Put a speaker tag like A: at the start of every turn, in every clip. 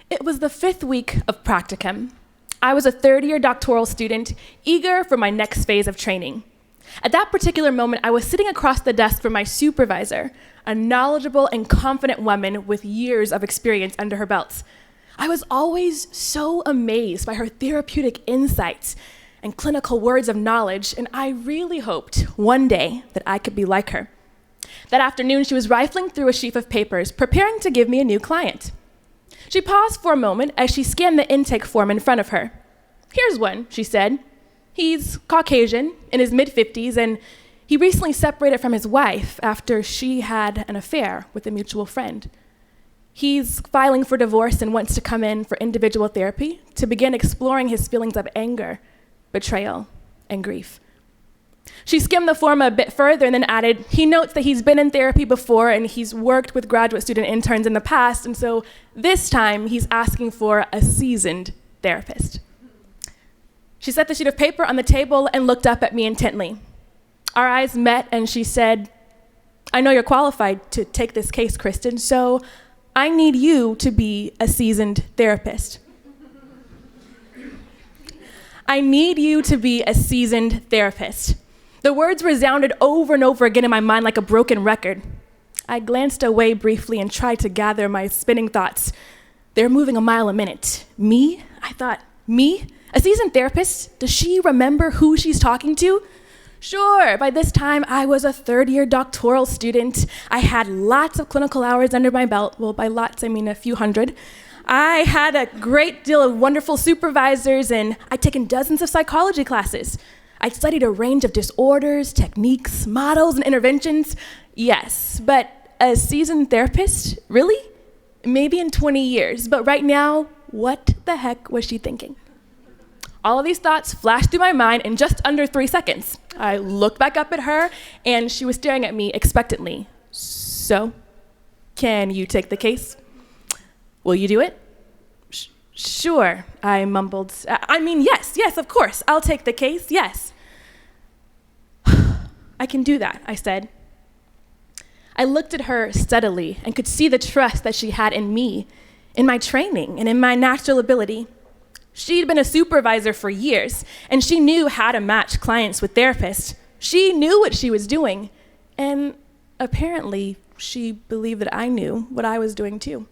A: It was the 5th week of practicum. I was a third-year doctoral student, eager for my next phase of training. At that particular moment, I was sitting across the desk from my supervisor, a knowledgeable and confident woman with years of experience under her belt. I was always so amazed by her therapeutic insights and clinical words of knowledge, and I really hoped one day that I could be like her. That afternoon, she was rifling through a sheaf of papers, preparing to give me a new client. She paused for a moment as she scanned the intake form in front of her. "Here's one," she said. "He's Caucasian, in his mid-50s, and he recently separated from his wife after she had an affair with a mutual friend. He's filing for divorce and wants to come in for individual therapy to begin exploring his feelings of anger, betrayal, and grief." She skimmed the form a bit further and then added, "He notes that he's been in therapy before and he's worked with graduate student interns in the past, and so this time he's asking for a seasoned therapist." She set the sheet of paper on the table and looked up at me intently. Our eyes met and she said, "I know you're qualified to take this case, Christin, so I need you to be a seasoned therapist." I need you to be a seasoned therapist. The words resounded over and over again in my mind like a broken record. I glanced away briefly and tried to gather my spinning thoughts. They're moving a mile a minute. Me? I thought, me? A seasoned therapist? Does she remember who she's talking to? Sure, by this time I was a third-year doctoral student. I had lots of clinical hours under my belt. Well, by lots, I mean a few hundred. I had a great deal of wonderful supervisors, and I'd taken dozens of psychology classes. I'd studied a range of disorders, techniques, models, and interventions. Yes, but a seasoned therapist? Really? Maybe in 20 years, but right now, what the heck was she thinking? All of these thoughts flashed through my mind in just under 3 seconds. I looked back up at her, and she was staring at me expectantly. "So, can you take the case? Will you do it?" Sure, I mumbled. Yes, of course. I'll take the case, yes. "I can do that," I said. I looked at her steadily and could see the trust that she had in me, in my training, and in my natural ability. She'd been a supervisor for years, and she knew how to match clients with therapists. She knew what she was doing, and apparently she believed that I knew what I was doing too.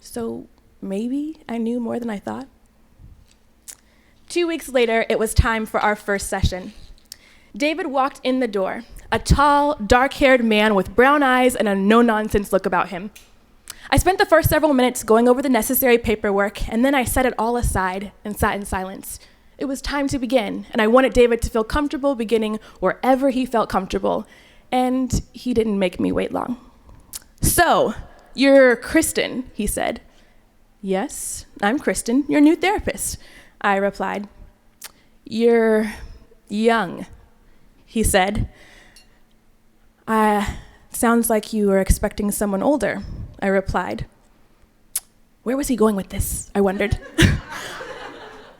A: So maybe I knew more than I thought. 2 weeks later, it was time for our first session. David walked in the door, a tall, dark-haired man with brown eyes and a no-nonsense look about him. I spent the first several minutes going over the necessary paperwork, and then I set it all aside and sat in silence. It was time to begin, and I wanted David to feel comfortable beginning wherever he felt comfortable, and he didn't make me wait long. "So, you're Christin," he said. "Yes, I'm Christin, your new therapist," I replied. "You're young," he said. Sounds like you were expecting someone older," I replied. Where was he going with this? I wondered.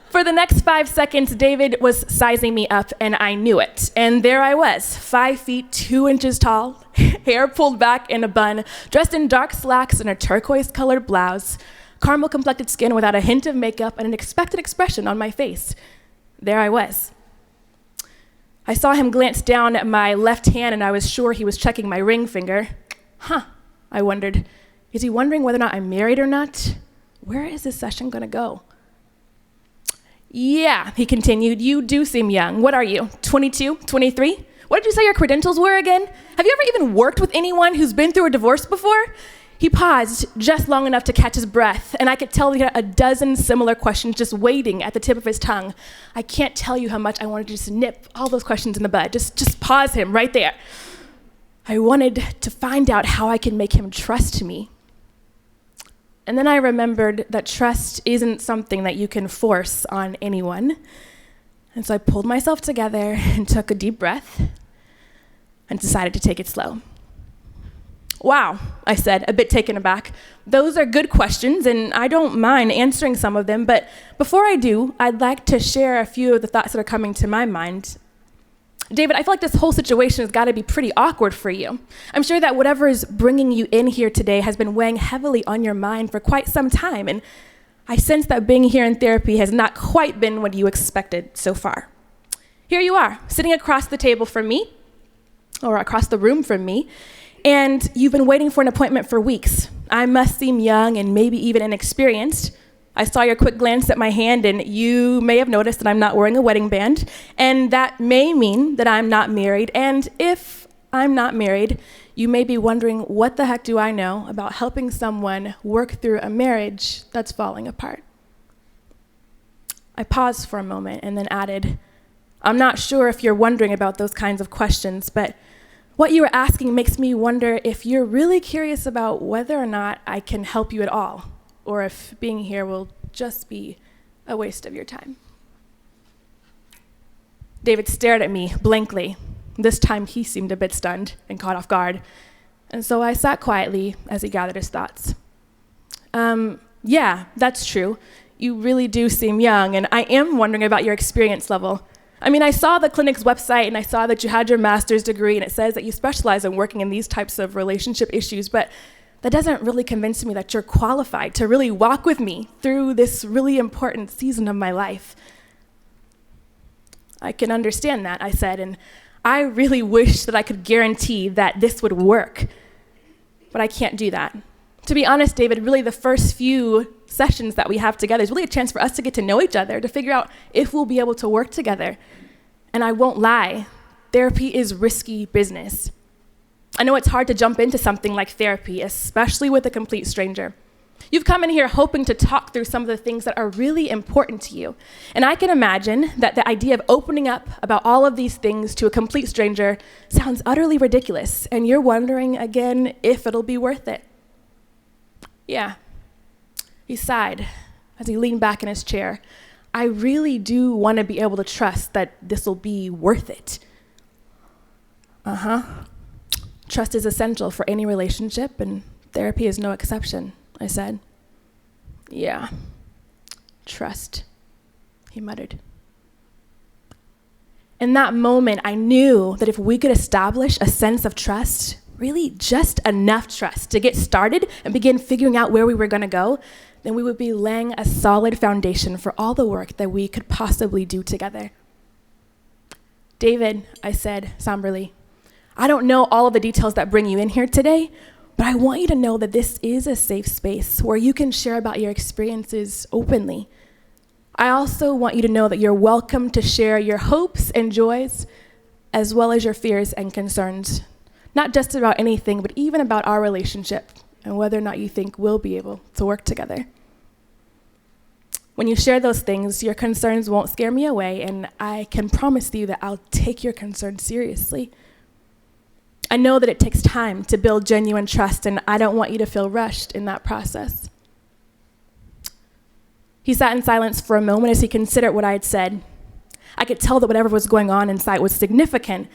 A: For the next 5 seconds, David was sizing me up, and I knew it. And there I was, 5 feet 2 inches tall, hair pulled back in a bun, dressed in dark slacks and a turquoise-colored blouse, caramel-complected skin without a hint of makeup, and an expectant expression on my face. There I was. I saw him glance down at my left hand, and I was sure he was checking my ring finger. I wondered, is he wondering whether or not I'm married or not? Where is this session gonna go? "Yeah," he continued, "you do seem young. What are you, 22, 23? What did you say your credentials were again? Have you ever even worked with anyone who's been through a divorce before?" He paused just long enough to catch his breath, and I could tell he had a dozen similar questions just waiting at the tip of his tongue. I can't tell you how much I wanted to just nip all those questions in the bud. Just pause him right there. I wanted to find out how I could make him trust me. And then I remembered that trust isn't something that you can force on anyone. And so I pulled myself together and took a deep breath and decided to take it slow. "Wow," I said, a bit taken aback. "Those are good questions, and I don't mind answering some of them, but before I do, I'd like to share a few of the thoughts that are coming to my mind. David, I feel like this whole situation has got to be pretty awkward for you. I'm sure that whatever is bringing you in here today has been weighing heavily on your mind for quite some time, and I sense that being here in therapy has not quite been what you expected so far. Here you are, sitting across the table from me, or across the room from me, and you've been waiting for an appointment for weeks. I must seem young and maybe even inexperienced. I saw your quick glance at my hand, and you may have noticed that I'm not wearing a wedding band, and that may mean that I'm not married. And if I'm not married, you may be wondering, what the heck do I know about helping someone work through a marriage that's falling apart? I paused for a moment and then added, I'm not sure if you're wondering about those kinds of questions, but what you were asking makes me wonder if you're really curious about whether or not I can help you at all, or if being here will just be a waste of your time. David stared at me blankly. This time he seemed a bit stunned and caught off guard, and so I sat quietly as he gathered his thoughts. Yeah, that's true. You really do seem young, and I am wondering about your experience level. I mean, I saw the clinic's website, and I saw that you had your master's degree, and it says that you specialize in working in these types of relationship issues, but that doesn't really convince me that you're qualified to really walk with me through this really important season of my life. I can understand that, I said, and I really wish that I could guarantee that this would work, but I can't do that. To be honest, David, really the first few sessions that we have together is really a chance for us to get to know each other, to figure out if we'll be able to work together. And I won't lie, therapy is risky business. I know it's hard to jump into something like therapy, especially with a complete stranger. You've come in here hoping to talk through some of the things that are really important to you. And I can imagine that the idea of opening up about all of these things to a complete stranger sounds utterly ridiculous, and you're wondering again if it'll be worth it. Yeah. He sighed as he leaned back in his chair. I really do want to be able to trust that this will be worth it. Trust is essential for any relationship, and therapy is no exception, I said. Yeah, trust, he muttered. In that moment, I knew that if we could establish a sense of trust, really just enough trust to get started and begin figuring out where we were going to go, then we would be laying a solid foundation for all the work that we could possibly do together. David, I said somberly, I don't know all of the details that bring you in here today, but I want you to know that this is a safe space where you can share about your experiences openly. I also want you to know that you're welcome to share your hopes and joys, as well as your fears and concerns, not just about anything, but even about our relationship and whether or not you think we'll be able to work together. When you share those things, your concerns won't scare me away, and I can promise you that I'll take your concerns seriously. I know that it takes time to build genuine trust, and I don't want you to feel rushed in that process. He sat in silence for a moment as he considered what I had said. I could tell that whatever was going on inside was significant,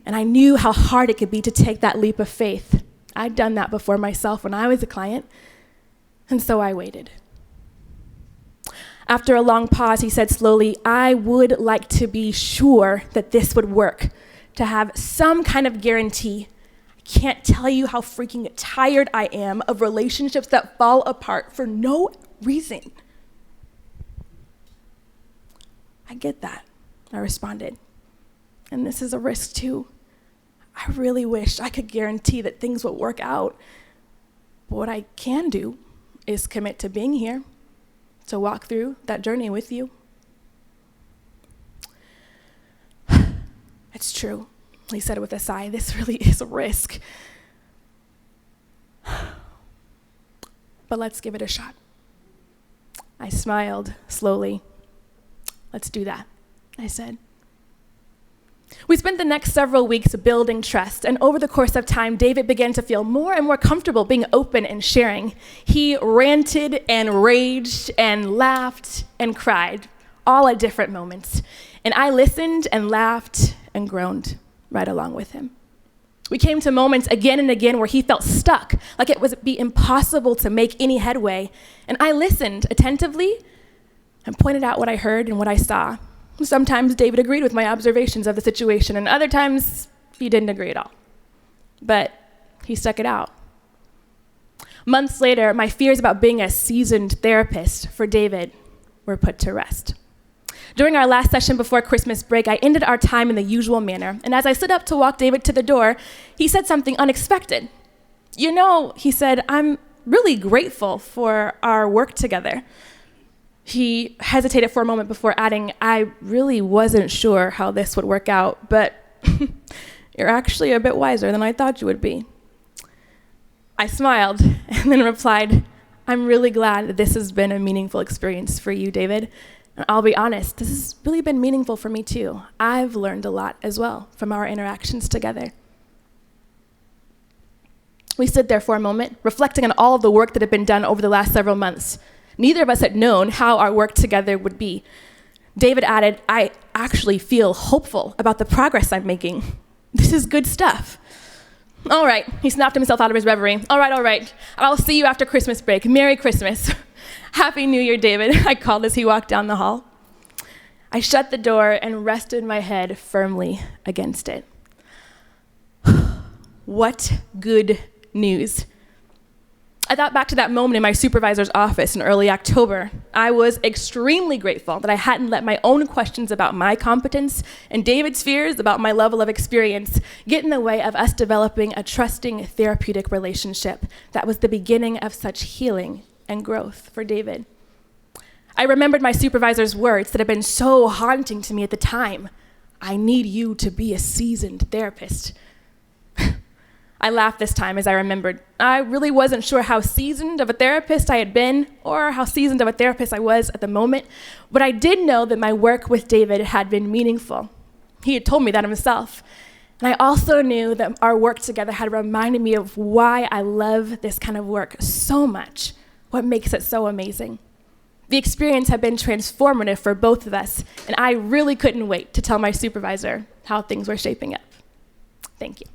A: and I knew how hard it could be to take that leap of faith. I'd done that before myself when I was a client, and so I waited. After a long pause, he said slowly, I would like to be sure that this would work, to have some kind of guarantee. I can't tell you how freaking tired I am of relationships that fall apart for no reason. I get that, I responded. And this is a risk too. I really wish I could guarantee that things would work out. But what I can do is commit to being here, to walk through that journey with you. It's true, he said with a sigh. This really is a risk. But let's give it a shot. I smiled slowly. Let's do that, I said. We spent the next several weeks building trust, and over the course of time, David began to feel more and more comfortable being open and sharing. He ranted and raged and laughed and cried, all at different moments. And I listened and laughed and groaned right along with him. We came to moments again and again where he felt stuck, like it would be impossible to make any headway. And I listened attentively and pointed out what I heard and what I saw. Sometimes David agreed with my observations of the situation, and other times he didn't agree at all. But he stuck it out. Months later, my fears about being a seasoned therapist for David were put to rest. During our last session before Christmas break, I ended our time in the usual manner, and as I stood up to walk David to the door, he said something unexpected. "You know," he said, "I'm really grateful for our work together." He hesitated for a moment before adding, "I really wasn't sure how this would work out, but you're actually a bit wiser than I thought you would be." I smiled and then replied, "I'm really glad that this has been a meaningful experience for you, David. And I'll be honest, this has really been meaningful for me too. I've learned a lot as well from our interactions together." We stood there for a moment, reflecting on all of the work that had been done over the last several months. Neither of us had known how our work together would be. David added, "I actually feel hopeful about the progress I'm making. This is good stuff." "All right," he snapped himself out of his reverie. All right. I'll see you after Christmas break. Merry Christmas." "Happy New Year, David," I called as he walked down the hall. I shut the door and rested my head firmly against it. What good news. I thought back to that moment in my supervisor's office in early October. I was extremely grateful that I hadn't let my own questions about my competence and David's fears about my level of experience get in the way of us developing a trusting therapeutic relationship that was the beginning of such healing and growth for David. I remembered my supervisor's words that had been so haunting to me at the time. "I need you to be a seasoned therapist." I laughed this time as I remembered. I really wasn't sure how seasoned of a therapist I had been or how seasoned of a therapist I was at the moment, but I did know that my work with David had been meaningful. He had told me that himself. And I also knew that our work together had reminded me of why I love this kind of work so much, what makes it so amazing. The experience had been transformative for both of us, and I really couldn't wait to tell my supervisor how things were shaping up. Thank you.